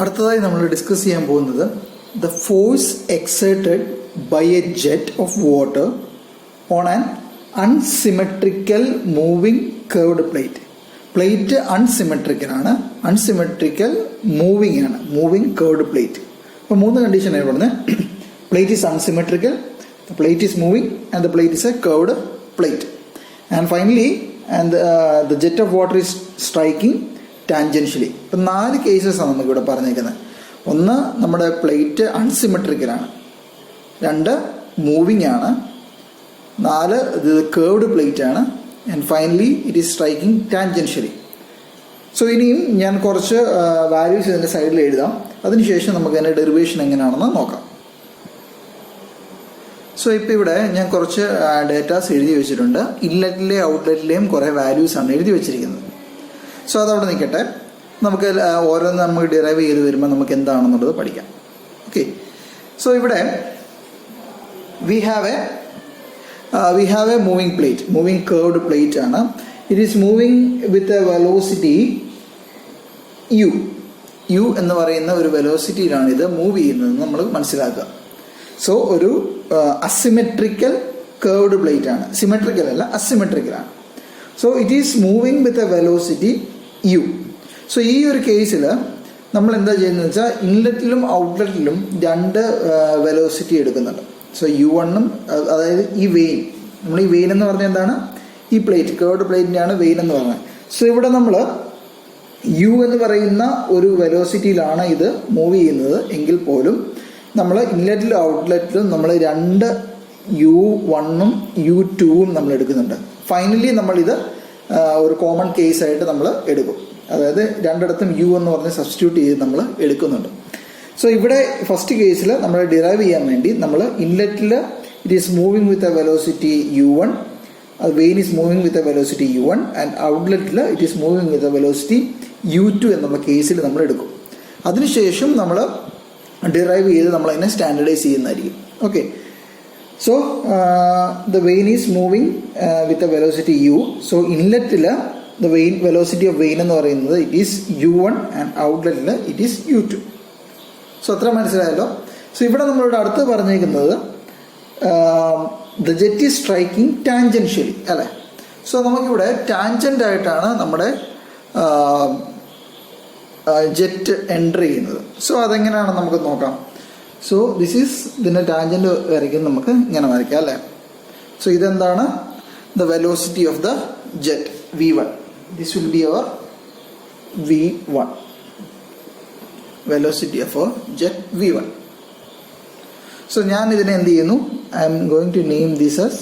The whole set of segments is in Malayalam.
അടുത്തതായി നമ്മൾ ഡിസ്കസ് ചെയ്യാൻ പോകുന്നത് the force exerted by a jet of water on an unsymmetrical moving curved plate. Plate അൺസിമെട്രിക്കലാണ്, അൺസിമെട്രിക്കൽ മൂവിങ് ആണ്, മൂവിങ് കർവ്ഡ് പ്ലേറ്റ്. അപ്പോൾ 3 കണ്ടീഷനാണ് പറഞ്ഞത്. Plate is unsymmetrical, the plate is moving, and the plate is a curved plate. And finally, the jet of water is striking tangentially. ഇപ്പം 4 കേസസാണ് നമുക്കിവിടെ പറഞ്ഞേക്കുന്നത്. ഒന്ന്, നമ്മുടെ പ്ലേറ്റ് അൺസിമെട്രിക്കലാണ്. 2, മൂവിങ് ആണ്. 4, ഇത് കേർവ്ഡ് പ്ലേറ്റ് ആണ്. And finally it is striking tangentially. So ഇനിയും ഞാൻ കുറച്ച് വാല്യൂസ് ഇതിൻ്റെ സൈഡിൽ എഴുതാം. അതിനുശേഷം നമുക്ക് അതിൻ്റെ ഡെറിവേഷൻ എങ്ങനെയാണെന്ന് നോക്കാം. സോ ഇപ്പോൾ ഇവിടെ ഞാൻ കുറച്ച് ഡേറ്റാസ് എഴുതി വെച്ചിട്ടുണ്ട്. ഇൻലെറ്റിലെയും ഔട്ട്ലെറ്റിലെയും കുറേ വാല്യൂസാണ് എഴുതി വെച്ചിരിക്കുന്നത്. സോ അതവിടെ നിൽക്കട്ടെ. നമുക്ക് ഓരോന്ന് നമുക്ക് ഡിറൈവ് ചെയ്ത് വരുമ്പോൾ നമുക്ക് എന്താണെന്നുള്ളത് പഠിക്കാം. ഓക്കെ, സോ ഇവിടെ we have a moving plate, moving curved plate ആണ്. It is moving with a velocity U എന്ന് പറയുന്ന ഒരു വെലോസിറ്റിയിലാണ് ഇത് മൂവ് ചെയ്യുന്നതെന്ന് നമ്മൾ മനസ്സിലാക്കുക. സോ ഒരു അസിമെട്രിക്കൽ കേർവ്ഡ് പ്ലേറ്റ് ആണ്, സിമെട്രിക്കൽ അല്ല, അസിമെട്രിക്കലാണ്. So it is moving with a velocity U. So ഈ ഒരു കേസിൽ നമ്മൾ എന്താ ചെയ്യുന്നത് വെച്ചാൽ ഇൻലെറ്റിലും ഔട്ട്ലെറ്റിലും 2 വെലോസിറ്റി എടുക്കുന്നുണ്ട്. സോ U1ഉം, അതായത് ഈ വെയിൻ, നമ്മൾ ഈ വെയിൻ എന്ന് പറഞ്ഞാൽ എന്താണ്, ഈ പ്ലേറ്റ് കേർവ്ഡ് പ്ലേറ്റിൻ്റെയാണ് വെയിൻ എന്ന് പറഞ്ഞത്. സോ ഇവിടെ നമ്മൾ യു എന്ന് പറയുന്ന ഒരു വെലോസിറ്റിയിലാണ് ഇത് മൂവ് ചെയ്യുന്നത് എങ്കിൽ പോലും നമ്മൾ ഇൻലെറ്റിലും ഔട്ട്ലെറ്റിലും നമ്മൾ 2 U1ഉം U2ഉം നമ്മൾ എടുക്കുന്നുണ്ട്. ഫൈനലി നമ്മളിത് ഒരു കോമൺ കേസായിട്ട് നമ്മൾ എടുക്കും. അതായത് 2ഇടത്തും യു എന്ന് പറഞ്ഞ് സബ്സ്റ്റിറ്റ്യൂട്ട് ചെയ്ത് നമ്മൾ എടുക്കുന്നുണ്ട്. സോ ഇവിടെ ഫസ്റ്റ് കേസിൽ നമ്മൾ ഡിറൈവ് ചെയ്യാൻ വേണ്ടി നമ്മൾ ഇൻലെറ്റിൽ it is moving with a velocity U1, vane is moving with a velocity U1, and ഔട്ട്ലെറ്റിൽ it is moving with a velocity U2 എന്നുള്ള കേസിൽ നമ്മൾ എടുക്കും. അതിനുശേഷം നമ്മൾ ഡിറൈവ് ചെയ്ത് നമ്മൾ അതിനെ സ്റ്റാൻഡർഡൈസ് ചെയ്യുന്നതായിരിക്കും. Okay, so the vane is moving with a velocity U. So ഇൻലെറ്റിൽ the vane, velocity of vane എന്ന് പറയുന്നത് ഇറ്റ് ഈസ് U1, ആൻഡ് ഔട്ട്ലെറ്റിൽ ഇറ്റ് ഈസ് U2. സോ അത്ര മനസ്സിലായല്ലോ. സോ ഇവിടെ നമ്മളിവിടെ അടുത്ത് പറഞ്ഞേക്കുന്നത് the jet is striking tangentially അല്ലേ. സോ നമുക്കിവിടെ ടാൻജൻ്റ് ആയിട്ടാണ് നമ്മുടെ ജെറ്റ് എൻ്റർ ചെയ്യുന്നത്. സോ അതെങ്ങനെയാണ് നമുക്ക് നോക്കാം. സോ ദിസ് ഈസ്, ഇതിൻ്റെ ടാൻജൻറ്റ് വരയ്ക്കും, നമുക്ക് ഇങ്ങനെ വരയ്ക്കാം അല്ലേ. സോ ഇതെന്താണ്, the velocity of the jet V1. This will be our V1, velocity of our jet V1. So ഞാൻ ഇതിനെ എന്ത് ചെയ്യുന്നു, I am going to name this as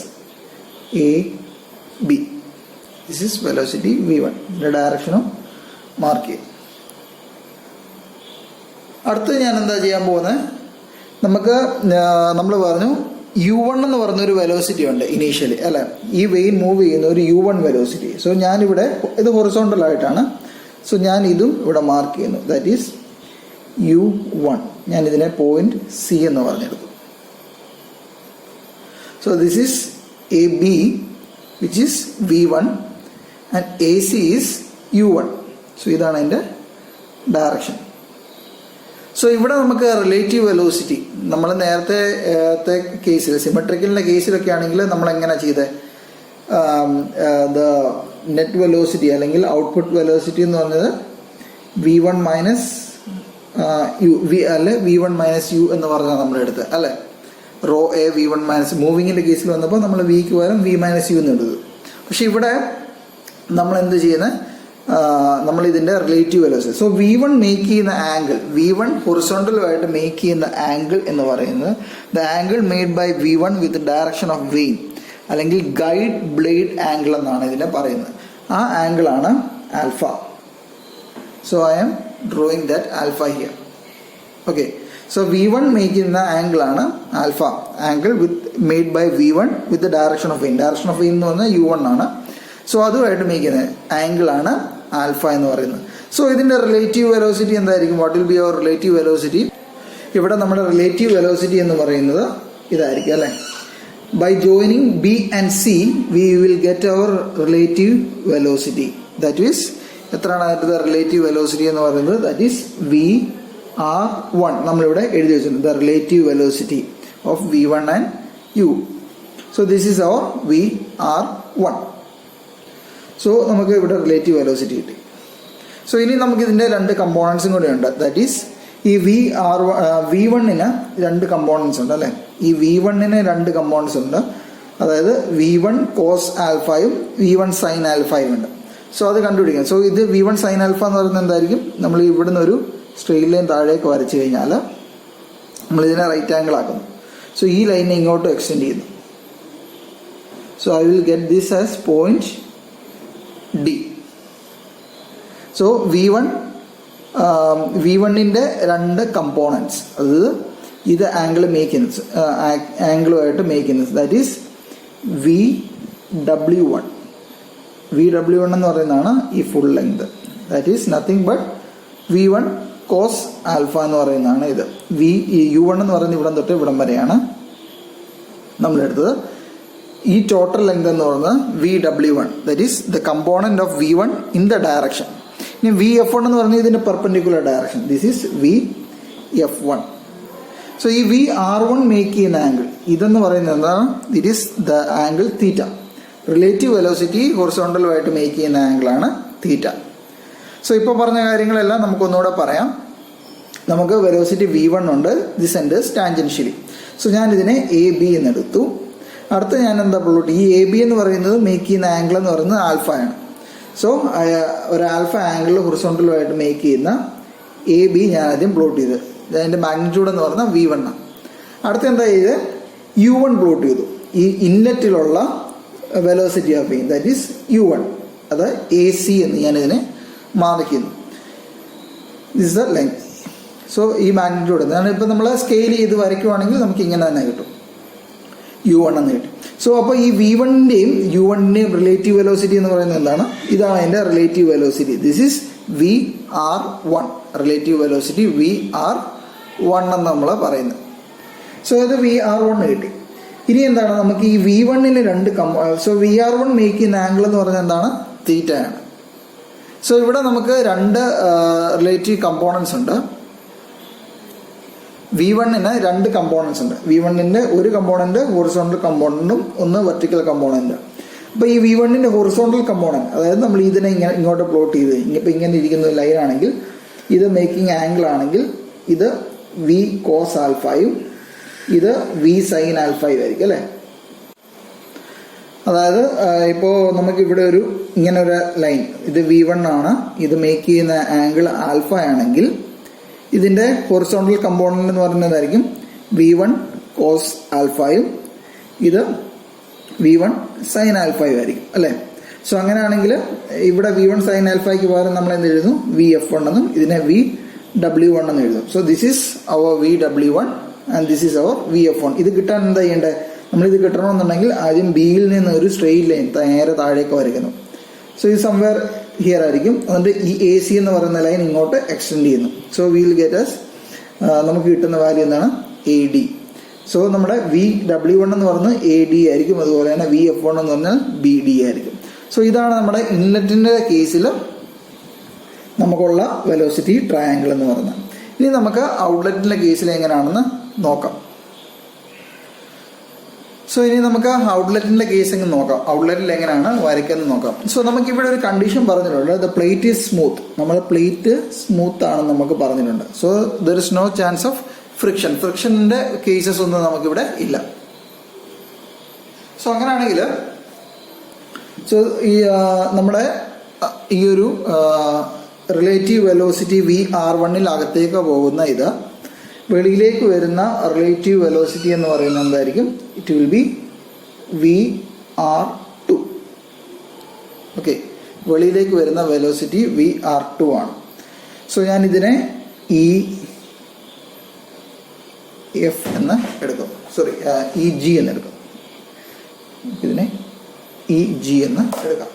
AB. This is velocity V1. ഇതിൻ്റെ ഡയറക്ഷനും മാർക്ക് ചെയ്യും. അടുത്ത് ഞാൻ എന്താ ചെയ്യാൻ പോകുന്നത്, നമ്മൾ പറഞ്ഞു U1 എന്ന് പറഞ്ഞൊരു വെലോസിറ്റി ഉണ്ട് ഇനീഷ്യലി അല്ലേ. ഈ വെയിൻ മൂവ് ചെയ്യുന്ന ഒരു U1 വെലോസിറ്റി. സോ ഞാനിവിടെ ഇത് ഹൊറിസോണ്ടൽ ആയിട്ടാണ്. സോ ഞാൻ ഇതും ഇവിടെ മാർക്ക് ചെയ്യുന്നു, ദാറ്റ് ഈസ് U1. ഞാൻ ഇതിനെ പോയിന്റ് C എന്ന് പറഞ്ഞെടുക്കും. So this is AB, which is V1, and AC is U1. So ഇതാണ് എൻ്റെ ഡയറക്ഷൻ. സോ ഇവിടെ നമുക്ക് റിലേറ്റീവ് വെലോസിറ്റി, നമ്മൾ നേരത്തെ കേസിൽ സിമെട്രിക്കലിൻ്റെ കേസിലൊക്കെ ആണെങ്കിൽ നമ്മൾ എങ്ങനെ ചെയ്തത്, ദ നെറ്റ് വെലോസിറ്റി അല്ലെങ്കിൽ ഔട്ട്പുട്ട് വെലോസിറ്റി എന്ന് പറഞ്ഞത് V1 മൈനസ് U അല്ലെ, V1 മൈനസ് U എന്ന് പറഞ്ഞാൽ നമ്മൾ എടുത്തത് അല്ലേ. റോ എ V1 മൈനസ്, മൂവിങ്ങിൻ്റെ കേസിൽ വന്നപ്പോൾ നമ്മൾ വിക്ക് പകരം V മൈനസ് U എന്ന് എടുത്തത്. പക്ഷെ ഇവിടെ നമ്മൾ എന്ത് ചെയ്യുന്നത്, നമ്മൾ ഇതിൻ്റെ relative velocity. So V1 make ചെയ്യുന്ന ആംഗിൾ, V1 ഹൊറിസോണ്ടലുമായിട്ട് മേക്ക് ചെയ്യുന്ന ആംഗിൾ എന്ന് പറയുന്നത് the angle made by V1 with direction of vane, അല്ലെങ്കിൽ ഗൈഡ് ബ്ലേഡ് ആംഗിൾ എന്നാണ് ഇതിനെ പറയുന്നത്. ആ ആംഗിളാണ് alpha. So I am drawing that alpha here. Okay, so V1 make ചെയ്യുന്ന ആംഗിളാണ് alpha, angle with made by V1 with direction of vane. Direction of vane എന്ന് പറഞ്ഞാൽ U1 ആണ്. സോ അതുമായിട്ട് മേക്ക് ചെയ്യുന്ന ആംഗിളാണ് ആൽഫ എന്ന് പറയുന്നത്. സോ ഇതിൻ്റെ റിലേറ്റീവ് വെലോസിറ്റി എന്തായിരിക്കും, what will be our relative velocity. ഇവിടെ നമ്മുടെ റിലേറ്റീവ് വെലോസിറ്റി എന്ന് പറയുന്നത് ഇതായിരിക്കും അല്ലേ. By joining B and C we will get our relative velocity. That is എത്രയാണ് അതിൻ്റെ റിലേറ്റീവ് വെലോസിറ്റി എന്ന് പറയുന്നത്, ദാറ്റ് ഈസ് V R1 നമ്മളിവിടെ എഴുതി വെച്ചിട്ടുണ്ട്, the relative velocity of V1 and U. So this is our VR1. So നമുക്ക് ഇവിടെ റിലേറ്റീവ് വെലോസിറ്റി കിട്ടി. സോ ഇനി നമുക്ക് ഇതിൻ്റെ രണ്ട് കമ്പോണൻസും കൂടെ ഉണ്ട്. ദാറ്റ് ഈസ് ഈ V1ന് രണ്ട് കമ്പോണൻസ് ഉണ്ട് അല്ലേ. ഈ V1ന് രണ്ട് കമ്പോണൻസ് ഉണ്ട്. അതായത് V1 കോസ് ആൽഫയും V1 സൈൻ ആൽഫയും ഉണ്ട്. സോ അത് കണ്ടുപിടിക്കാം. സോ ഇത് V1 സൈൻ ആൽഫ എന്ന് പറയുന്നത് എന്തായിരിക്കും? നമ്മൾ ഇവിടുന്ന് ഒരു സ്ട്രെയിറ്റ് ലൈൻ താഴേക്ക് വരച്ചു കഴിഞ്ഞാൽ നമ്മളിതിനെ റൈറ്റ് ആംഗിൾ ആക്കുന്നു. സോ ഈ ലൈനെ ഇങ്ങോട്ട് എക്സ്റ്റെൻഡ് ചെയ്യുന്നു. So I will get this as point D. So V1ൻ്റെ രണ്ട് കമ്പോണൻസ്, അതായത് ഇത് ആംഗിൾ മേക്ക് ചെയ്യുന്നത്, ആംഗിളുമായിട്ട് മേക്ക് ചെയ്യുന്നത്, ദാറ്റ് ഈസ് VW1 എന്ന് പറയുന്നതാണ് ഈ full length. That is nothing but V1 cos alpha എന്ന് പറയുന്നതാണ് ഇത്. U1 എന്ന് പറയുന്നത് ഇവിടം തൊട്ട് ഇവിടം വരെയാണ് നമ്മളെടുത്തത്. ഈ ടോട്ടൽ ലെങ്ത് എന്ന് പറയുന്നത് VW1, that is the component of V1 in the direction. ഇനി VF1 എന്ന് പറഞ്ഞാൽ ഇതിന്റെ perpendicular direction, this is VF1. So ഈ VR1 മേക്ക് ചെയ്യുന്ന ആംഗിൾ ഇതെന്ന് പറയുന്നത് എന്താണ്? It is the angle theta. Relative velocity ഹൊറിസോണ്ടലുമായിട്ട് മേക്ക് ചെയ്യുന്ന ആംഗിളാണ് തീറ്റ. സോ ഇപ്പോൾ പറഞ്ഞ കാര്യങ്ങളെല്ലാം നമുക്കൊന്നുകൂടെ പറയാം. നമുക്ക് വെലോസിറ്റി V1 ഉണ്ട്, ദിസ് എൻഡേഴ്സ് ടാൻജൻഷ്യലി. സോ ഞാൻ ഇതിനെ AB എന്നെടുത്തു. അടുത്ത ഞാൻ എന്താ പ്ലോട്ട്, ഈ AB എന്ന് പറയുന്നത് മേക്ക് ചെയ്യുന്ന ആംഗിൾ എന്ന് പറയുന്നത് ആൽഫയാണ്. സോ ഒരു ആൽഫ ആംഗിൾ ഹൊറിസോണ്ടലുമായിട്ട് മേക്ക് ചെയ്യുന്ന AB ഞാൻ ആദ്യം പ്ലോട്ട് ചെയ്ത്, അതിൻ്റെ മാഗ്നിറ്റ്യൂഡ് എന്ന് പറഞ്ഞാൽ V1 ആണ്. അടുത്ത എന്താ ചെയ്ത് U1 പ്ലോട്ട് ചെയ്തു. ഈ ഇൻലെറ്റിലുള്ള velocity of beam, that is U1, അത് AC എന്ന് ഞാനിതിനെ മാർക്ക് ചെയ്യുന്നു. This the length. സോ ഈ മാഗ്നിറ്റ്യൂഡ് എന്താണ്, ഇപ്പം നമ്മൾ സ്കെയിൽ ചെയ്ത് വരയ്ക്കുവാണെങ്കിൽ നമുക്ക് ഇങ്ങനെ തന്നെ കിട്ടും, U1 എന്ന് കിട്ടും. സോ അപ്പോൾ ഈ V1ൻ്റെയും U1ൻ്റെയും റിലേറ്റീവ് വെലോസിറ്റി എന്ന് പറയുന്നത് എന്താണ്? ഇതാണ് അതിൻ്റെ relative velocity. This is VR1, relative velocity VR1 എന്ന് നമ്മൾ പറയുന്നത്. സോ ഇത് VR1 കിട്ടി. ഇനി എന്താണ്, നമുക്ക് ഈ V1ന് രണ്ട് സോ VR1 മേക്ക് ചെയ്യുന്ന ആംഗിൾ എന്ന് പറഞ്ഞാൽ എന്താണ്? തീറ്റയാണ്. സോ ഇവിടെ നമുക്ക് രണ്ട് റിലേറ്റീവ് കമ്പോണൻസ് ഉണ്ട്. V1ന് രണ്ട് കമ്പോണൻസ് ഉണ്ട്. V1ൻ്റെ ഒരു കമ്പോണൻറ്റ് ഹൊറിസോണ്ടൽ കമ്പോണൻറ്റും ഒന്ന് വെർട്ടിക്കൽ കമ്പോണൻറ്റ്. അപ്പോൾ ഈ V1ൻ്റെ ഹൊറിസോണ്ടൽ കമ്പോണൻറ്റ്, അതായത് നമ്മൾ ഇതിനെ ഇങ്ങോട്ട് പ്ലോട്ട് ചെയ്ത് ഇനിയിപ്പോൾ ഇങ്ങനെ ഇരിക്കുന്ന ലൈൻ ആണെങ്കിൽ ഇത് മേക്കിംഗ് ആംഗിൾ ആണെങ്കിൽ ഇത് V കോസ് ആൽഫയും ഇത് V സൈൻ ആൽഫയും ആയിരിക്കും അല്ലേ. അതായത് ഇപ്പോൾ നമുക്കിവിടെ ഒരു ഇങ്ങനെ ഒരു ലൈൻ, ഇത് V1 ആണ്, ഇത് മേക്ക് ചെയ്യുന്ന ആംഗിൾ ആൽഫ ആണെങ്കിൽ ഇതിൻ്റെ ഹൊറിസോണ്ടൽ കമ്പോണൻ്റ് എന്ന് പറയുന്നതായിരിക്കും V1 കോസ് ആൽഫയും ഇത് V1 സൈൻ ആൽഫയും ആയിരിക്കും അല്ലേ. സോ അങ്ങനെയാണെങ്കിൽ ഇവിടെ V1 സൈൻ ആൽഫയ്ക്ക് പകരം നമ്മൾ എന്ത് എഴുതുന്നു? VF1 എന്നും ഇതിനെ VW1 എന്ന് എഴുതും. So this is our VW1 and this is our VF1. ഇത് കിട്ടാൻ എന്താ ചെയ്യേണ്ടത്? നമ്മളിത് കിട്ടണമെന്നുണ്ടെങ്കിൽ ആദ്യം ബിയിൽ നിന്ന് ഒരു സ്ട്രെയിറ്റ് ലൈൻ നേരെ താഴേക്ക് വരയ്ക്കുന്നു. സോ ഇത് സംവെയർ ഹിയർ ആയിരിക്കും. അതുകൊണ്ട് ഈ AC എന്ന് പറയുന്ന ലൈൻ ഇങ്ങോട്ട് എക്സ്റ്റെൻഡ് ചെയ്യുന്നു. സോ വിൽ ഗെറ്റ് അസ് നമുക്ക് കിട്ടുന്ന വാല്യൂ എന്താണ്? AD. സോ നമ്മുടെ VW1 എന്ന് പറഞ്ഞാൽ AD ആയിരിക്കും, അതുപോലെ തന്നെ VF1 എന്ന് പറഞ്ഞാൽ BD ആയിരിക്കും. സോ ഇതാണ് നമ്മുടെ ഇൻലെറ്റിൻ്റെ കേസിൽ നമുക്കുള്ള വെലോസിറ്റി ട്രയാങ്കിൾ എന്ന് പറയുന്നത്. ഇനി നമുക്ക് ഔട്ട്ലെറ്റിൻ്റെ കേസിൽ എങ്ങനെയാണെന്ന് നോക്കാം. സോ ഇനി നമുക്ക് ഔട്ട്ലെറ്റിൻ്റെ കേസ് എങ്ങനെ നോക്കാം, ഔട്ട്ലെറ്റിൽ എങ്ങനെയാണ് വരയ്ക്കുന്നത് നോക്കാം. സോ നമുക്കിവിടെ ഒരു കണ്ടീഷൻ പറഞ്ഞിട്ടുണ്ട്, ദ പ്ലേറ്റ് ഈസ് സ്മൂത്ത്. നമ്മുടെ പ്ലേറ്റ് സ്മൂത്ത് ആണെന്ന് നമുക്ക് പറഞ്ഞിട്ടുണ്ട്. So there is no chance of ഫ്രിക്ഷൻ്റെ കേസസ് ഒന്നും നമുക്കിവിടെ ഇല്ല. സോ അങ്ങനെയാണെങ്കിൽ സോ ഈ നമ്മുടെ ഈ ഒരു റിലേറ്റീവ് വെലോസിറ്റി VR1 അകത്തേക്ക് പോകുന്ന ഇത് വെളിയിലേക്ക് വരുന്ന റിലേറ്റീവ് വെലോസിറ്റി എന്ന് പറയുന്നത് എന്തായിരിക്കും? It will be VR2. Okay, വെളിയിലേക്ക് വരുന്ന വെലോസിറ്റി VR2 ആണ്. സോ ഞാൻ ഇതിനെ EF എന്ന് എടുക്കും, സോറി EG എന്ന് എടുക്കും. ഇതിനെ EG എന്ന് എടുക്കാം.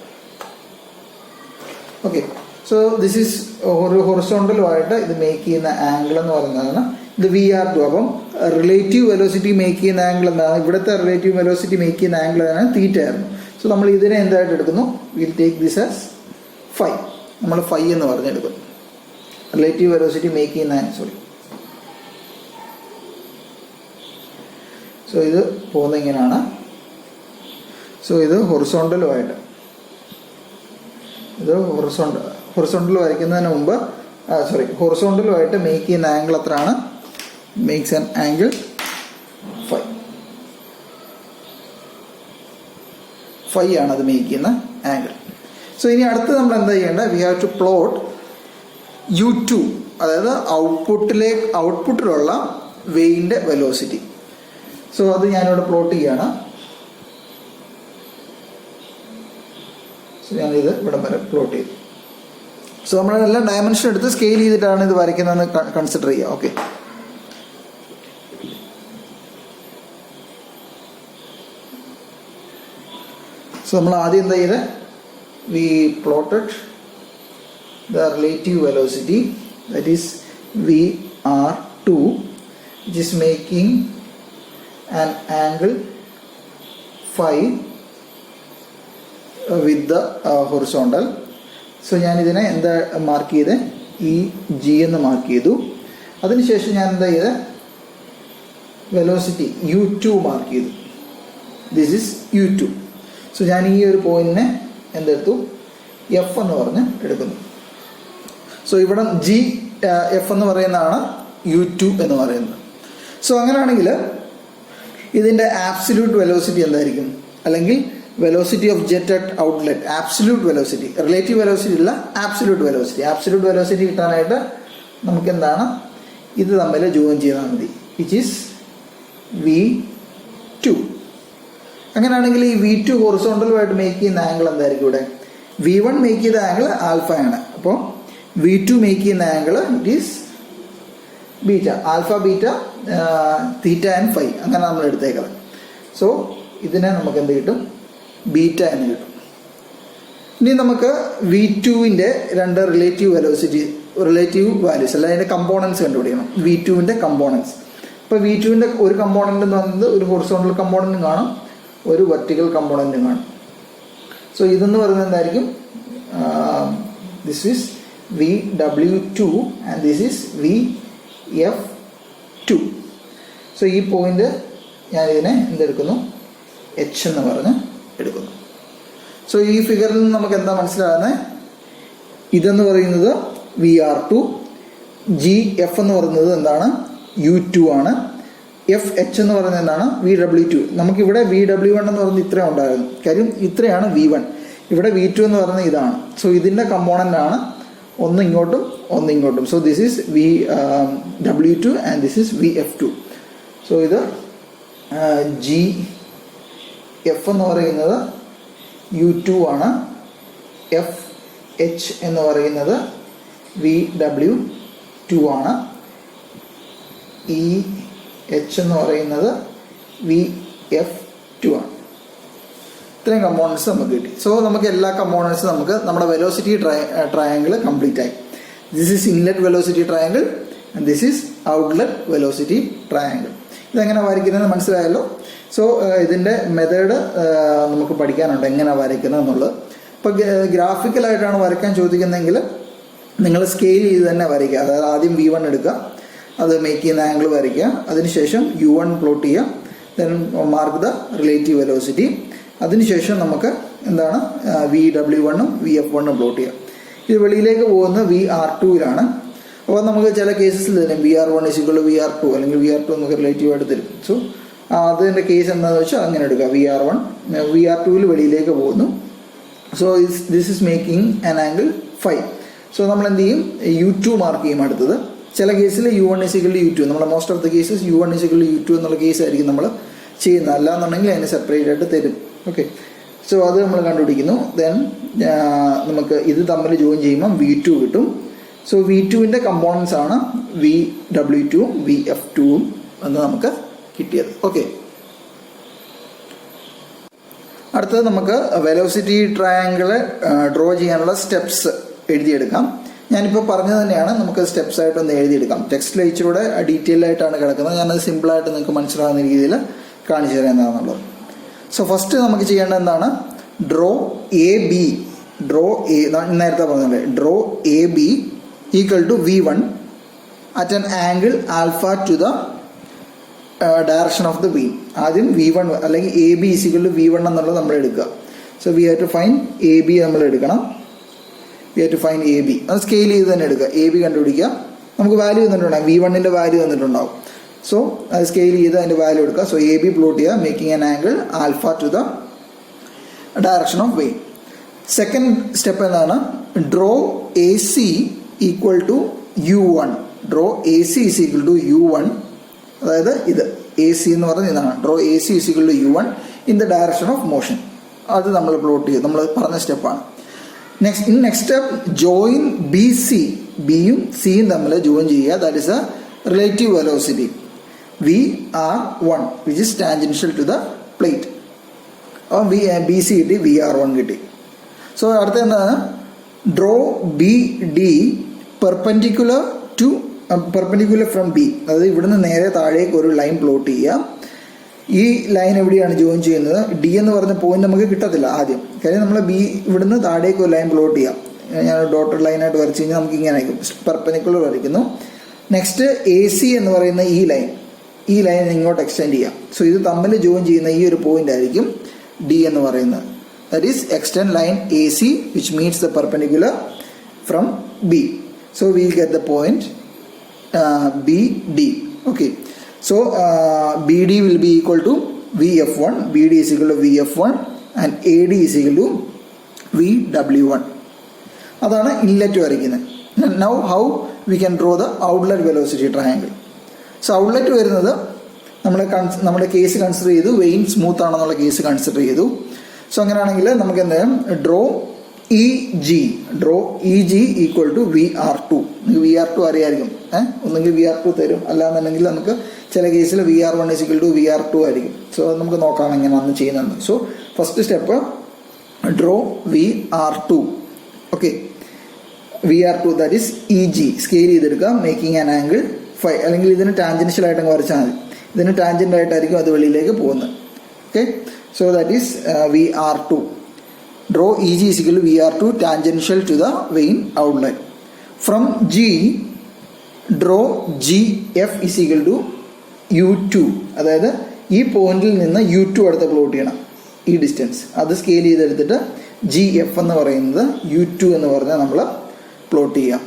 ഓക്കെ, സോ ദിസ് ഈസ് ഒരു ഹൊറിസോണ്ടലുമായിട്ട് ഇത് മേക്ക് ചെയ്യുന്ന ആംഗിൾ എന്ന് പറയുന്നതാണ് ഇത് VR2. അപ്പം റിലേറ്റീവ് വെലോസിറ്റി മേക്ക് ചെയ്യുന്ന ആംഗിൾ എന്താണ്? ഇവിടുത്തെ റിലേറ്റീവ് വെലോസിറ്റി മേക്ക് ചെയ്യുന്ന ആംഗിൾ എന്താണ്? തീറ്റ ആയിരുന്നു. സോ നമ്മൾ ഇതിനെ എന്തായിട്ട് എടുക്കുന്നു? Will take this as phi. നമ്മൾ ഫൈ എന്ന് പറഞ്ഞെടുക്കുന്നു. റിലേറ്റീവ് വെലോസിറ്റി മേക്ക് ചെയ്യുന്ന സോ ഇത് പോകുന്ന ഇങ്ങനെയാണ്. സോ ഇത് ഹൊറിസോണ്ടലുമായിട്ട്, ഇത് ഹൊറിസോണ്ടൽ വരയ്ക്കുന്നതിന് മുമ്പ് ഹൊറിസോണ്ടലുമായിട്ട് മേക്ക് ചെയ്യുന്ന ആംഗിൾ എത്രയാണ്? മേക്സ് ആൻ ആംഗിൾ 5 ആണ് അത് മേക്ക് ചെയ്യുന്ന ആംഗിൾ. സോ ഇനി അടുത്ത് നമ്മൾ എന്താ ചെയ്യേണ്ടത്? V have to plot U2, അതായത് ഔട്ട്പുട്ടിലുള്ള വേയിൻ്റെ വെലോസിറ്റി. സോ അത് ഞാനിവിടെ പ്ലോട്ട് ചെയ്യാണ്. സോ ഞാനിത് ഇവിടെ വരെ പ്ലോട്ട് ചെയ്തു. സോ നമ്മളെല്ലാം ഡയമെൻഷൻ എടുത്ത് സ്കെയിൽ ചെയ്തിട്ടാണ് ഇത് വരയ്ക്കുന്നതെന്ന് കൺസിഡർ ചെയ്യുക. ഓക്കെ, സോ നമ്മൾ ആദ്യം എന്താ ചെയ്തത്? We plotted the relative velocity, that is VR2, which is making an angle 5 with the horizontal. So ഞാൻ ഇതിനെ എന്താ മാർക്ക് ചെയ്ത്? EG എന്ന് മാർക്ക് ചെയ്തു. അതിനുശേഷം ഞാൻ എന്താ ചെയ്ത്? വെലോസിറ്റി U2 മാർക്ക് ചെയ്തു. This is U2. സോ ഞാൻ ഈ ഒരു പോയിന്റിനെ എന്തെടുത്തു? F എന്ന് പറഞ്ഞ് എടുക്കുന്നു. സോ ഇവിടെ GF എന്ന് പറയുന്നതാണ് U2 എന്ന് പറയുന്നത്. സോ അങ്ങനെയാണെങ്കിൽ ഇതിൻ്റെ ആബ്സല്യൂട്ട് വെലോസിറ്റി എന്തായിരിക്കും? അല്ലെങ്കിൽ velocity of jet at outlet, absolute velocity, relative velocity അല്ല, ആബ്സല്യൂട്ട് വെലോസിറ്റി. ആബ്സല്യൂട്ട് വെലോസിറ്റി കിട്ടാനായിട്ട് നമുക്ക് എന്താണ്? ഇത് തമ്മിൽ ജോയിൻ ചെയ്താൽ മതി, വിച്ച് ഈസ് V2. അങ്ങനെയാണെങ്കിൽ ഈ V2 ഹൊറിസോണ്ടലുമായിട്ട് മേക്ക് ചെയ്യുന്ന ആംഗിൾ എന്തായിരിക്കും? ഇവിടെ V1 മേക്ക് ചെയ്ത ആംഗിൾ ആൽഫ ആണ്. അപ്പോൾ V2 മേക്ക് ചെയ്യുന്ന angle it is beta, alpha beta theta and phi, അങ്ങനെ നമ്മൾ എടുത്തേക്കുന്നത്. സോ ഇതിനെ നമുക്ക് എന്ത് കിട്ടും? ബീറ്റ എന്ന് കിട്ടും. ഇനി നമുക്ക് V2വിൻ്റെ രണ്ട് റിലേറ്റീവ് വാല്യൂസ് അല്ല, അതിൻ്റെ കമ്പോണൻസ് കണ്ടുപിടിക്കണം. V2വിൻ്റെ കമ്പോണൻസ്. ഇപ്പോൾ V2വിൻ്റെ ഒരു കമ്പോണൻ്റ് എന്ന് പറയുന്നത് ഒരു ഹൊറിസോണ്ടൽ കമ്പോണൻറ്റും കാണും, ഒരു വെർട്ടിക്കൽ കമ്പോണൻറ്റും കാണും. സോ ഇതെന്ന് പറയുന്നത് എന്തായിരിക്കും? This is VW2 and this is VF2. So ഈ പോയിന്റ് ഞാൻ ഇതിനെ എന്തെടുക്കുന്നു? H എന്ന് പറഞ്ഞ് എടുക്കുന്നു. സോ ഈ ഫിഗറിൽ നിന്ന് നമുക്ക് എന്താ മനസ്സിലാകുന്നത്? ഇതെന്ന് പറയുന്നത് VR2, GF എന്ന് പറയുന്നത് എന്താണ്? U2 ആണ്. FH എന്ന് പറയുന്നത് എന്താണ്? VW2. നമുക്കിവിടെ VW1 എന്ന് പറയുന്നത് ഇത്രയും ഉണ്ടായിരുന്നു, കാര്യം ഇത്രയാണ് V1. ഇവിടെ V2 എന്ന് പറയുന്നത് ഇതാണ്. സോ ഇതിൻ്റെ കമ്പോണൻ്റ് ആണ് ഒന്ന് ഇങ്ങോട്ടും ഒന്ന് ഇങ്ങോട്ടും. So this is VW2 and this is VF2. So ഇത് GF എന്ന് പറയുന്നത് U2 ആണ്. FH എന്ന് പറയുന്നത് VW2 ആണ്. EH എന്ന് പറയുന്നത് VF2 ആണ്. ഇത്രയും കമ്പോണൻസ് നമുക്ക് കിട്ടി. സോ നമുക്ക് എല്ലാ കമ്പോണൻസും നമുക്ക് നമ്മുടെ വെലോസിറ്റി ട്രയാങ്കിൾ കംപ്ലീറ്റ് ആയി. This is inlet velocity triangle and this is outlet velocity triangle. ഇതെങ്ങനെ വരയ്ക്കുന്നത് മനസ്സിലായല്ലോ. സോ ഇതിൻ്റെ മെത്തേഡ് നമുക്ക് പഠിക്കാനുണ്ട്, എങ്ങനെ വരയ്ക്കുന്നത് എന്നുള്ളത്. ഇപ്പോൾ ഗ്രാഫിക്കലായിട്ടാണ് വരയ്ക്കാൻ ചോദിക്കുന്നതെങ്കിൽ നിങ്ങൾ സ്കെയിൽ ചെയ്ത് തന്നെ വരയ്ക്കുക. അതായത് ആദ്യം V1 എടുക്കുക, അത് മേക്ക് ചെയ്യുന്ന ആംഗിൾ വരയ്ക്കുക, അതിനുശേഷം U1 പ്ലോട്ട് ചെയ്യുക, then mark the relative velocity. അതിനുശേഷം നമുക്ക് എന്താണ് VW1ഉം VF1ഉം പ്ലോട്ട് ചെയ്യാം. ഇത് വെളിയിലേക്ക് പോകുന്ന VR2ലാണ്. അപ്പോൾ നമുക്ക് ചില കേസസിൽ തരും VR1 = VR2 അല്ലെങ്കിൽ VR2 നമുക്ക് റിലേറ്റീവായിട്ട് തരും. സോ അതിൻ്റെ കേസ് എന്താണെന്ന് വെച്ചാൽ അങ്ങനെ എടുക്കുക. VR1 VR2ൽ വെളിയിലേക്ക് പോകുന്നു. So this is making an angle 5. So നമ്മൾ എന്ത് ചെയ്യും? U2 മാർക്ക് ചെയ്യും അടുത്തത്. ചില കേസിൽ U1 = U2, നമ്മൾ most of the cases U1 = U2 എന്നുള്ള കേസായിരിക്കും നമ്മൾ ചെയ്യുന്നത്. അല്ലാന്നുണ്ടെങ്കിൽ അതിന് സെപ്പറേറ്റ് ആയിട്ട് തരും. ഓക്കെ, സോ അത് നമ്മൾ കണ്ടുപിടിക്കുന്നു. ദെൻ നമുക്ക് ഇത് തമ്മിൽ ജോയിൻ ചെയ്യുമ്പം V2 കിട്ടും. സോ V2വിൻ്റെ കമ്പോണൻസ് ആണ് VW2ഉം VF2ഉം എന്ന് നമുക്ക് കിട്ടിയത്. ഓക്കെ, അടുത്തത് നമുക്ക് വെലോസിറ്റി ട്രയാങ്കിൾ ഡ്രോ ചെയ്യാനുള്ള സ്റ്റെപ്സ് എഴുതിയെടുക്കാം. ഞാനിപ്പോൾ പറഞ്ഞത് തന്നെയാണ്, നമുക്ക് സ്റ്റെപ്സ് ആയിട്ടൊന്ന് എഴുതിയെടുക്കാം. ടെക്സ്റ്റിൽ ഇച്ചിലൂടെ ഡീറ്റെയിൽ ആയിട്ടാണ് കിടക്കുന്നത്. ഞാനത് സിമ്പിളായിട്ട് നിങ്ങൾക്ക് മനസ്സിലാകുന്ന രീതിയിൽ കാണിച്ചു തരാം എന്താണെന്നുള്ളത്. സോ ഫസ്റ്റ് നമുക്ക് ചെയ്യേണ്ടത് എന്താണ്? ഡ്രോ AB, നേരത്തെ പറഞ്ഞല്ലേ, draw AB = V1 at an angle alpha to the direction of the beam. ആദ്യം V1 അല്ലെങ്കിൽ AB ഈസിക്കൽ ടു V1 എന്നുള്ളത് നമ്മൾ എടുക്കുക. So we have to find AB നമ്മൾ എടുക്കണം. We have to find AB. അത് സ്കെയിൽ ചെയ്ത് തന്നെ എടുക്കുക. AB കണ്ടുപിടിക്കുക. നമുക്ക് വാല്യൂ തന്നിട്ടുണ്ടാകും, V1ന്റെ വാല്യൂ തന്നിട്ടുണ്ടാവും. സോ അത് സ്കെയിൽ ചെയ്ത് അതിൻ്റെ വാല്യൂ എടുക്കുക. സോ AB പ്ലോട്ട് ചെയ്യുക, making an angle alpha to the direction of beam. Second step എന്താണ്? Draw AC equal to U1. Draw AC is equal to U1. അതായത് ഇത് AC എന്ന് പറഞ്ഞാൽ ഇതാണ്. Draw AC is equal to U1 in the direction of motion. അത് നമ്മൾ പ്ലോട്ട് ചെയ്യും, നമ്മൾ പറഞ്ഞ സ്റ്റെപ്പാണ്. Next step, join BC. ബിയും സിയും തമ്മിൽ ജോയിൻ ചെയ്യുക. That is a relative velocity VR1 which is tangential to the plate. അപ്പോൾ BC കിട്ടി, VR1 കിട്ടി. സോ അടുത്ത എന്താണ്? Draw BD perpendicular from B. അതായത് ഇവിടുന്ന് നേരെ താഴേക്ക് ഒരു ലൈൻ പ്ലോട്ട് ചെയ്യുക. ഈ ലൈൻ എവിടെയാണ് ജോയിൻ ചെയ്യുന്നത്? D എന്ന് പറഞ്ഞ പോയിന്റ് നമുക്ക് കിട്ടത്തില്ല ആദ്യം. കാര്യം നമ്മൾ ഇവിടുന്ന് താഴേക്ക് ഒരു ലൈൻ പ്ലോട്ട് ചെയ്യാം. ഞാൻ ഡോട്ടഡ് ലൈനായിട്ട് വരച്ച് കഴിഞ്ഞാൽ നമുക്ക് ഇങ്ങനെ ആയിരിക്കും, പെർപെൻഡിക്കുലർ വരയ്ക്കുന്നു. നെക്സ്റ്റ് AC എന്ന് പറയുന്ന ഈ ലൈൻ ഇങ്ങോട്ട് എക്സ്റ്റെൻഡ് ചെയ്യാം. സോ ഇത് തമ്മിൽ ജോയിൻ ചെയ്യുന്ന ഈ ഒരു പോയിന്റ് ആയിരിക്കും D എന്ന് പറയുന്നത്. That is extend line AC which meats the perpendicular from B. So will get the point BD. Okay. So BD will be equal to VF1. BD is equal to VF1 and AD is equal to VW1. അതാണ് ഇൻലെറ്റ് വരയ്ക്കുന്നത്. Now how we can draw the outlet velocity triangle. So outlet വരുന്നത് നമ്മുടെ കേസ് കൺസിഡർ ചെയ്തു, വെയിൻ സ്മൂത്ത് ആണെന്നുള്ള കേസ് കൺസിഡർ ചെയ്തു. സോ അങ്ങനെയാണെങ്കിൽ നമുക്ക് എന്ത് ചെയ്യാം? Draw EG equal to VR2. നിങ്ങൾക്ക് VR2 അറിയായിരിക്കും. ഒന്നെങ്കിൽ VR2 തരും, അല്ലാന്നുണ്ടെങ്കിൽ നമുക്ക് ചില കേസിൽ VR1 is equal to VR2 ആയിരിക്കും. സോ അത് നമുക്ക് നോക്കാം എങ്ങനെയാണെന്ന് ചെയ്യുന്നത്. So first step, draw VR2. Okay, VR2 that is EG scale ചെയ്തെടുക്കുക, മേക്കിംഗ് ആൻ ആംഗിൾ ഫൈ. അല്ലെങ്കിൽ ഇതിന് ടാൻജൻഷ്യൽ ആയിട്ട് അങ്ങ് വരച്ചാൽ മതി. ഇതിന് ടാൻജൻ്റ് ആയിട്ടായിരിക്കും അത് വെളിയിലേക്ക് പോകുന്നത്. Okay, so that is VR2. Draw EG is equal to VR2 tangential to the vein outlet. From G, draw GF is equal to U2. അതായത് ഈ പോയിന്റിൽ നിന്ന് U2 അടുത്ത് പ്ലോട്ട് ചെയ്യണം. ഈ ഡിസ്റ്റൻസ് അത് സ്കെയിൽ ചെയ്തെടുത്തിട്ട് GF എന്ന് പറയുന്നത് U2 എന്ന് പറഞ്ഞാൽ നമ്മൾ പ്ലോട്ട് ചെയ്യാം.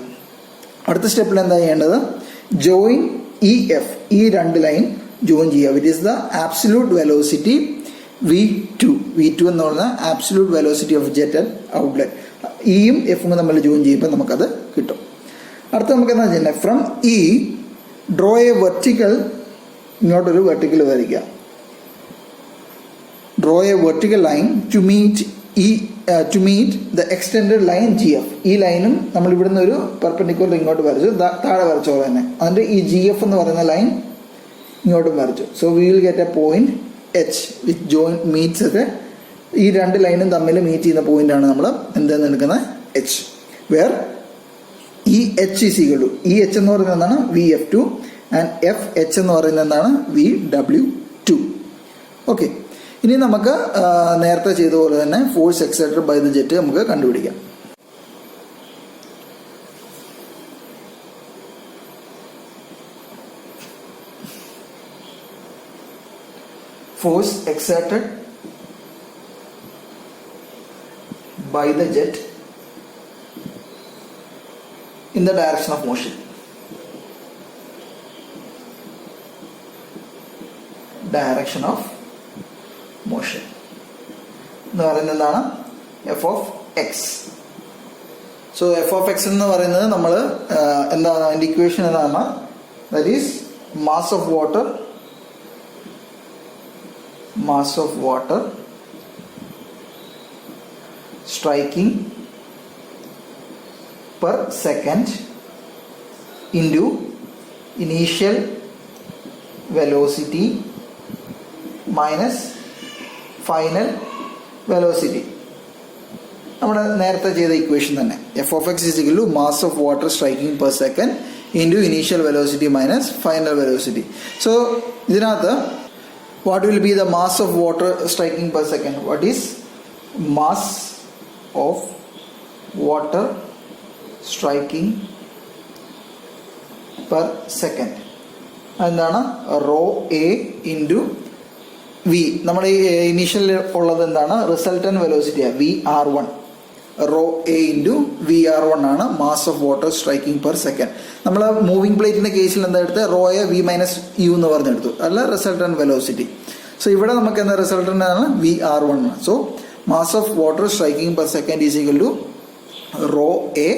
അടുത്ത സ്റ്റെപ്പിൽ എന്താ ചെയ്യേണ്ടത്? Join EF. ഈ രണ്ട് ലൈൻ ജോയിൻ ചെയ്യുക. വിറ്റ് is the absolute velocity V2 എന്ന് പറഞ്ഞാൽ absolute velocity of jet at outlet. ഇയും എഫും നമ്മൾ ജോയിൻ ചെയ്യുമ്പോൾ നമുക്കത് കിട്ടും. അടുത്ത നമുക്ക് എന്താ ചെയ്യുന്നത്? From E, draw a vertical. ഇങ്ങോട്ടൊരു വെർട്ടിക്കൽ വരയ്ക്കുക. Draw a vertical line to meet the extended line GF. ഈ ലൈനും നമ്മൾ ഇവിടുന്ന് ഒരു പെർപെൻഡിക്കുലർ ഇങ്ങോട്ട് വരച്ചു, താഴെ വരച്ച പോലെ തന്നെ. അതിൻ്റെ ഈ GF എന്ന് പറയുന്ന ലൈൻ ഇങ്ങോട്ടും വരച്ചു. So we will get A point H which join meats ഒക്കെ ഈ രണ്ട് ലൈനും തമ്മിൽ മീറ്റ് ചെയ്യുന്ന പോയിന്റാണ് നമ്മൾ എന്തെന്ന് എടുക്കുന്നത്? H. Where EH is equal to, EH എന്ന് പറയുന്നത് എന്താണ്? VF2 ആൻഡ് FH എന്ന് പറയുന്നത് എന്താണ്? VW2. ഓക്കെ, ഇനി നമുക്ക് നേരത്തെ ചെയ്ത പോലെ തന്നെ ഫോഴ്സ് എക്സെർട്ടഡ് ബൈ ദ ജെറ്റ് നമുക്ക് കണ്ടുപിടിക്കാം. Force exerted by the jet in the direction of motion. Direction of motion എന്ന് പറയുന്നത് എന്താണ്? F(x). സോ F(x) എന്ന് പറയുന്നത് നമ്മൾ എന്താണ് അതിൻ്റെ ഇക്വേഷൻ എന്താണ്? That is mass of water striking per second into initial velocity minus final velocity. നമ്മുടെ നേരത്തെ ചെയ്ത ഇക്വേഷൻ തന്നെ. F(x) is equal to mass of water striking per second into initial velocity minus final velocity. So ഇതിനകത്ത് what will be the mass of water striking per second? What is mass of water striking per second? എന്താണ് റോ എ ഇൻറ്റു വി. നമ്മുടെ ഈ ഇനീഷ്യൽ ഉള്ളത് എന്താണ് റിസൾട്ടൻ വെലോസിറ്റിയാണ് VR1. Rho A into VR1 ആണ് mass of water striking per second. നമ്മൾ മൂവിംഗ് പ്ലേറ്റിന്റെ കേസിൽ എന്താ എടുത്ത് rho A V minus U എന്ന് പറഞ്ഞെടുത്തു, അല്ല റിസൾട്ടൻ വെലോസിറ്റി. സോ ഇവിടെ നമുക്ക് എന്താ റിസൾട്ടൻ ആണ് VR1 ആണ്. So mass of water striking per second is equal to rho A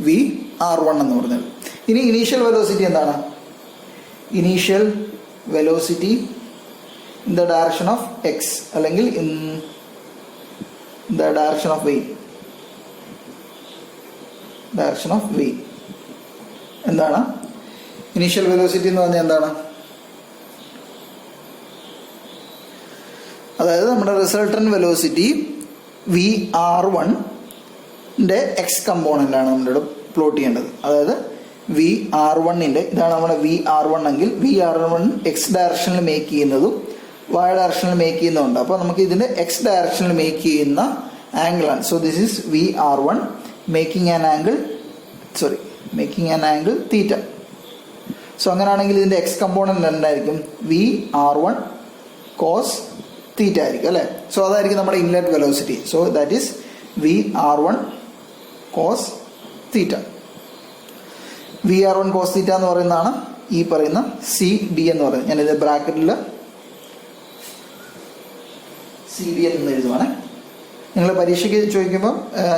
VR1 എന്ന് പറഞ്ഞത്. ഇനി ഇനീഷ്യൽ വെലോസിറ്റി എന്താണ്? Initial velocity in the direction of X അല്ലെങ്കിൽ in the direction of Y. Direction of V എന്താണ്? ഇനീഷ്യൽ വെലോസിറ്റി എന്ന് പറഞ്ഞാൽ എന്താണ്? അതായത് നമ്മുടെ റിസൾട്ടൻ വെലോസിറ്റി VR1ന്റെ എക്സ് കമ്പോണൻ്റ് ആണ് നമ്മളിവിടെ പ്ലോട്ട് ചെയ്യേണ്ടത്. അതായത് VR1ന്റെ ഇതാണ് നമ്മുടെ VR1 എങ്കിൽ VR1 എക്സ് ഡയറക്ഷനിൽ മേക്ക് ചെയ്യുന്നതും വൈ ഡയറക്ഷനിൽ മേക്ക് ചെയ്യുന്നതുണ്ട്. അപ്പോൾ നമുക്ക് ഇതിൻ്റെ എക്സ് ഡയറക്ഷനിൽ മേക്ക് ചെയ്യുന്ന ആംഗിളാണ്. So this is VR1 making an angle theta. So അങ്ങനെയാണെങ്കിൽ ഇതിൻ്റെ എക്സ് കമ്പോണൻ്റ് എന്തായിരിക്കും? VR1 കോസ് തീറ്റ ആയിരിക്കും അല്ലേ. സോ അതായിരിക്കും നമ്മുടെ inlet velocity. So that is VR1 cos theta. VR1 cos theta എന്ന് പറയുന്നതാണ് ഈ പറയുന്ന CD എന്ന് പറയുന്നത്. ഞാനിത് ബ്രാക്കറ്റിൽ CD എന്ന് എഴുതുവാണ്. നിങ്ങൾ പരീക്ഷയ്ക്ക് ചോദിക്കുമ്പോൾ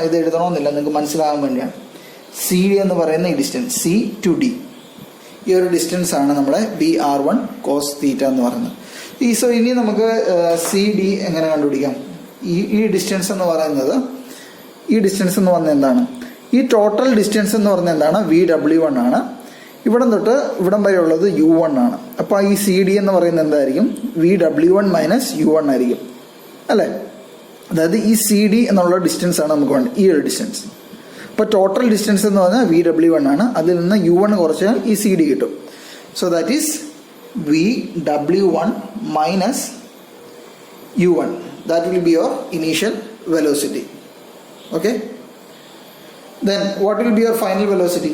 ഇത് എഴുതണമെന്നില്ല, നിങ്ങൾക്ക് മനസ്സിലാകാൻ വേണ്ടിയാണ്. CD എന്ന് പറയുന്ന ഈ ഡിസ്റ്റൻസ് C to D, ഈ ഒരു ഡിസ്റ്റൻസ് ആണ് നമ്മുടെ VR1 കോസ് തീറ്റ എന്ന് പറയുന്നത്. സോ ഇനി നമുക്ക് CD എങ്ങനെ കണ്ടുപിടിക്കാം? ഈ ഡിസ്റ്റൻസ് എന്ന് പറയുന്നത് പറഞ്ഞാൽ എന്താണ്? ഈ ടോട്ടൽ ഡിസ്റ്റൻസ് എന്ന് പറഞ്ഞാൽ എന്താണ്? VW1 ആണ്. ഇവിടം തൊട്ട് ഇവിടം വരെ ഉള്ളത് U1 ആണ്. അപ്പോൾ ഈ CD എന്ന് പറയുന്നത് എന്തായിരിക്കും? VW1 മൈനസ് U1 ആയിരിക്കും അല്ലേ. അതായത് ഈ CD എന്നുള്ള ഡിസ്റ്റൻസ് ആണ് നമുക്ക് വേണ്ടത്, ഈ ഒരു ഡിസ്റ്റൻസ്. അപ്പോൾ ടോട്ടൽ ഡിസ്റ്റൻസ് എന്ന് പറഞ്ഞാൽ VW1 ആണ്. അതിൽ നിന്ന് U1 കുറച്ചാൽ ഈ CD കിട്ടും. So that is VW1 minus U1. That will be your initial velocity. Okay. Then what will be your final velocity?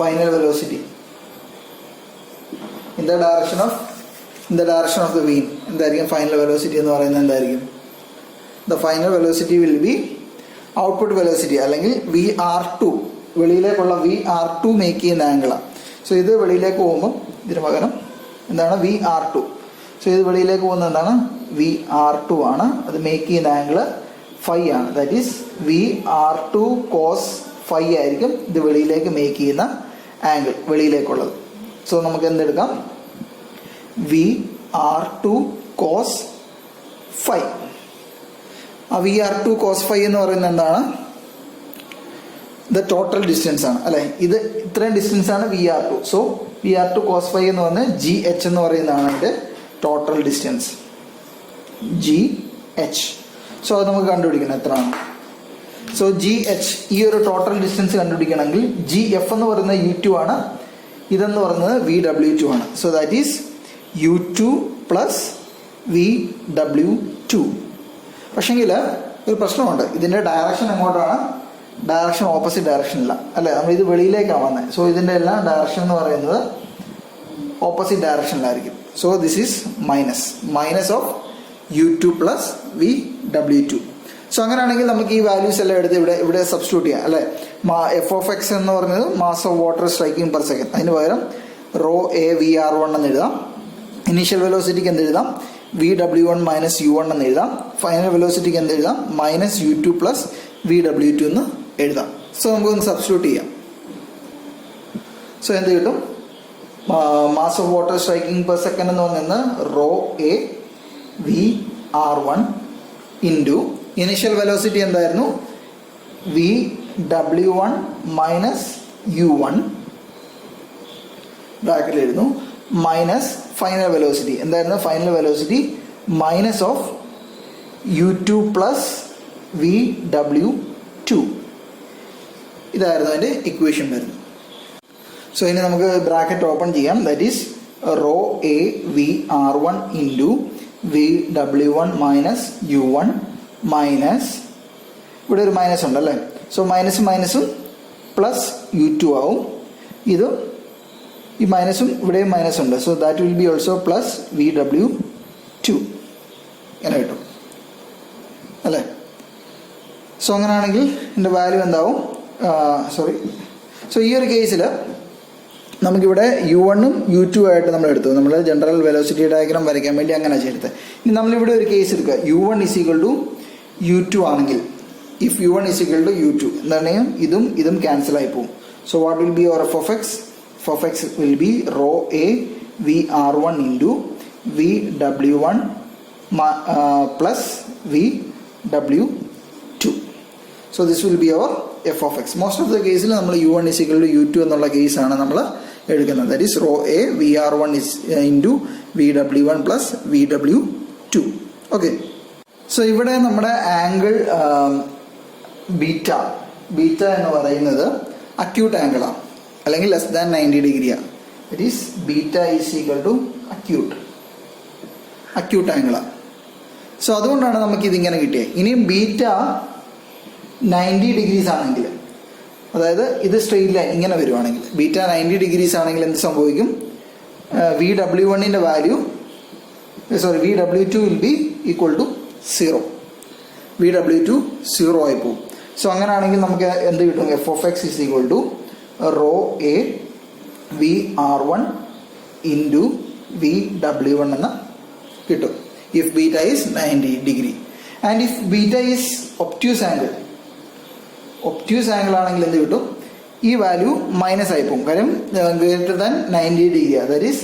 Final velocity in the direction of the beam. എന്തായിരിക്കും ഫൈനൽ വെലോസിറ്റി എന്ന് പറയുന്നത്? എന്തായിരിക്കും? The final velocity will be output velocity അല്ലെങ്കിൽ VR2. വെളിയിലേക്കുള്ള VR2 മേക്ക് ചെയ്യുന്ന ആംഗിളാണ്. സോ ഇത് വെളിയിലേക്ക് പോകുമ്പോൾ ഇതിന് പകരം എന്താണ്? VR2. സോ ഇത് വെളിയിലേക്ക് പോകുന്നത് എന്താണ്? VR2 ആണ്. അത് മേക്ക് ചെയ്യുന്ന ആംഗിള് ഫൈ ആണ്. That is VR2 cos phi ആയിരിക്കും ഇത് വെളിയിലേക്ക് മേക്ക് ചെയ്യുന്ന ആംഗിൾ, വെളിയിലേക്കുള്ളത്. സോ നമുക്ക് എന്തെടുക്കാം? VR2 cos phi. ആ VR2 കോസ് ഫൈ എന്ന് പറയുന്നത് എന്താണ്? ഇത് ടോട്ടൽ ഡിസ്റ്റൻസ് ആണ് അല്ലെ. ഇത് ഇത്രയും ഡിസ്റ്റൻസ് ആണ് VR2. So VR2 cos phi എന്ന് പറഞ്ഞാൽ GH എന്ന് പറയുന്നതാണ് അതിൻ്റെ ടോട്ടൽ ഡിസ്റ്റൻസ്, GH. സോ അത് നമുക്ക് കണ്ടുപിടിക്കണം എത്രയാണ്. സോ GH ഈ ഒരു ടോട്ടൽ ഡിസ്റ്റൻസ് കണ്ടുപിടിക്കണമെങ്കിൽ GF എന്ന് പറയുന്നത് U2 ആണ്, ഇതെന്ന് പറയുന്നത് VW2 ആണ്. So that is U2 plus VW2. പക്ഷെങ്കിൽ ഒരു പ്രശ്നമുണ്ട്, ഇതിൻ്റെ ഡയറക്ഷൻ എങ്ങോട്ടാണ്? ഡയറക്ഷൻ ഓപ്പോസിറ്റ് ഡയറക്ഷനില്ല അല്ലേ. നമ്മൾ ഇത് വെളിയിലേക്കാണ് വന്നത്. സോ ഇതിൻ്റെ എല്ലാം ഡയറക്ഷൻ എന്ന് പറയുന്നത് ഓപ്പോസിറ്റ് ഡയറക്ഷനിലായിരിക്കും. So this is minus of U2 plus VW2. So അങ്ങനെയാണെങ്കിൽ നമുക്ക് ഈ വാല്യൂസ് എല്ലാം എടുത്ത് ഇവിടെ സബ്സ്റ്റിറ്റ്യൂട്ട് ചെയ്യാം അല്ലേ. f(x) എന്ന് പറയുന്നത് mass of water striking per second. അതിന് പകരം റോ എ VR1 എന്ന് എഴുതാം. ഇനീഷ്യൽ വെലോസിറ്റിക്ക് എന്ത് എഴുതാം? VW1 മൈനസ് U1 എന്ന് എഴുതാം. ഫൈനൽ വെലോസിറ്റിക്ക് എന്ത് എഴുതാം? മൈനസ് U2 പ്ലസ് VW2 എന്ന് എഴുതാം. സോ നമുക്കൊന്ന് സബ്സ്റ്റിറ്റ്യൂട്ട് ചെയ്യാം. സോ എന്ത് കിട്ടും? Mass of water striking per second എന്ന് പറയുന്നത് rho A VR1 into initial velocity എന്തായിരുന്നു? VW1 മൈനസ് U1 ബ്രാക്കറ്റിൽ എഴുതുന്നു, മൈനസ് ഫൈനൽ വെലോസിറ്റി എന്തായിരുന്നു? Final velocity minus of U2 plus VW2. ഇതായിരുന്നു അതിൻ്റെ ഇക്വേഷൻ വരുന്നത്. സോ ഇനി നമുക്ക് ബ്രാക്കറ്റ് ഓപ്പൺ ചെയ്യാം. That is rho A VR1 into VW1 minus U1 minus, ഇവിടെ ഒരു മൈനസ് ഉണ്ടല്ലേ. സോ മൈനസും പ്ലസ് U2 ആവും. ഇത് ഈ മൈനസും ഇവിടെയും മൈനസ് ഉണ്ട്. So that will B also plus VW2 ഇങ്ങനെ കിട്ടും അല്ലേ. സോ അങ്ങനെയാണെങ്കിൽ ഇതിൻ്റെ വാല്യൂ എന്താവും? സോ ഈ ഒരു കേസിൽ നമുക്കിവിടെ U1ഉം U2 ആയിട്ട് നമ്മൾ എടുത്തു. നമ്മൾ ജനറൽ വെലോസിറ്റി ഡയഗ്രാം വരയ്ക്കാൻ വേണ്ടി അങ്ങനെ ചെയ്തെടുത്തത്. ഇനി നമ്മളിവിടെ ഒരു കേസ് എടുക്കുക. U1 = U2 ആണെങ്കിൽ, ഇഫ് U1 = U2 എന്താണ്, ഇതും ക്യാൻസൽ ആയി പോകും. So what will be your f(x)? f(x) will be rho A VR1 into VW1 plus VW2. So this will be our f(x). Most of the കേസിൽ നമ്മൾ U1 = U2 എന്നുള്ള കേസാണ് നമ്മൾ എടുക്കുന്നത്. That is rho A VR1 into VW1 plus VW2. Okay. So ഇവിടെ നമ്മുടെ ആംഗിൾ ബീറ്റ എന്ന് പറയുന്നത് അക്യൂട്ട് ആംഗിളാണ്, അല്ലെങ്കിൽ ലെസ് ദാൻ 90 ഡിഗ്രിയാണ്. ദാറ്റ് ഈസ് ബീറ്റ = അക്യൂട്ട് ആംഗിളാണ്. സോ അതുകൊണ്ടാണ് നമുക്കിതിങ്ങനെ കിട്ടിയത്. ഇനിയും ബീറ്റ 90 ഡിഗ്രീസ് ആണെങ്കിൽ, അതായത് ഇത് സ്ട്രെയിറ്റ് ലൈൻ ഇങ്ങനെ വരുവാണെങ്കിൽ, ബീറ്റ 90 ഡിഗ്രീസ് ആണെങ്കിൽ എന്ത് സംഭവിക്കും? VW1ൻ്റെ value VW2 will be equal to 0. VW2 0 ആയി പോകും. സോ അങ്ങനെയാണെങ്കിൽ നമുക്ക് എന്ത് കിട്ടും? f(x) = rho A VR1 into VW1 എന്ന് കിട്ടും, if beta is 90 degree. And if beta is obtuse angle ആണെങ്കിൽ എന്ത് കിട്ടും? ഈ വാല്യൂ മൈനസ് ആയി പോകും. കാര്യം greater than 90 degree. That is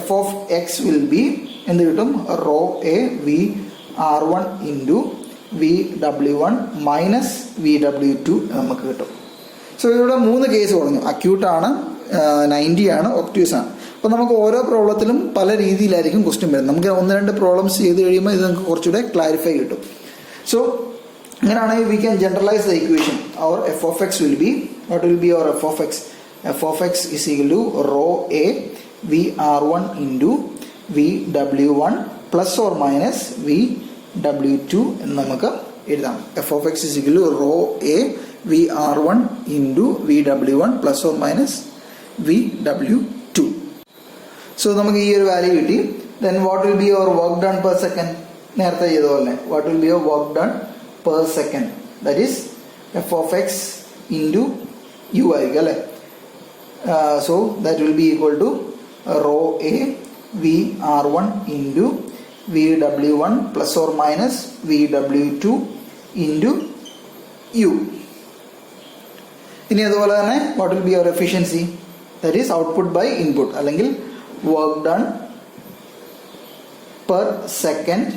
f(x) will B എന്ത് കിട്ടും? Raw A VR1 into VW1 minus VW2 നമുക്ക് കിട്ടും. സോ ഇവിടെ 3 കേസ് പറഞ്ഞു. അക്യൂട്ടാണ്, 90 ആണ്, ഒബ്റ്റ്യൂസ് ആണ്. അപ്പോൾ നമുക്ക് ഓരോ പ്രോബ്ലത്തിലും പല രീതിയിലായിരിക്കും ക്വസ്റ്റ്യൻ വരുന്നത്. നമുക്ക് 1-2 പ്രോബ്ലംസ് ചെയ്ത് കഴിയുമ്പോൾ ഇത് നമുക്ക് കുറച്ചുകൂടെ ക്ലാരിഫൈ കിട്ടും. സോ അങ്ങനെയാണെങ്കിൽ we can generalise the equation. Our f(x) will be, what will be our f(x)? f(x) = rho A VR1 into VW1 plus or minus VW2 എന്ന് നമുക്ക് എഴുതാം. f(x) = rho A VR1 into VW1 plus or minus VW2. So നമുക്ക് ഈ ഒരു വാല്യൂ കിട്ടി. Then what will be your work done per second? നേരത്തെ ചെയ്ത പോലെ what will be your work done per second? That is f(x) into U ആയിരിക്കും അല്ലേ. So that will be equal to rho A VR1 into VW1 plus or minus VW2 into U. ഇനി അതുപോലെ തന്നെ what will be your efficiency? That is output by input, അല്ലെങ്കിൽ work done per second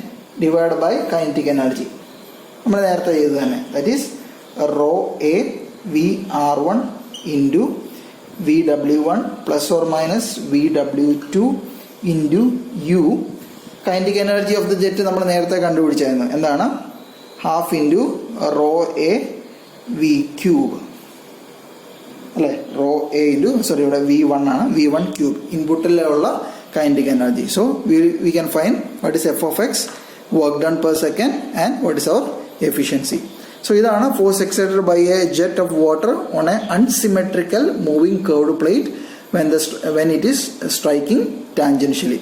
divide by kinetic energy. നമ്മൾ നേരത്തെ ചെയ്തത് തന്നെ. That is rho A VR1 into VW1 plus or minus VW2 into U. Kinetic energy of the jet നമ്മൾ നേരത്തെ കണ്ടുപിടിച്ചായിരുന്നു. എന്താണ്? Half into rho A V cube അല്ലേ. റോ എ ഇൻറ്റു ഇവിടെ V1 ആണ്, V1 ക്യൂബ് ഇൻപുട്ടിലുള്ള kinetic energy. So we can find what is f(x), work done per second, and what is our efficiency. So ഇതാണ് force exerted by a jet of water on a unsymmetrical moving curved plate when it is striking tangentially.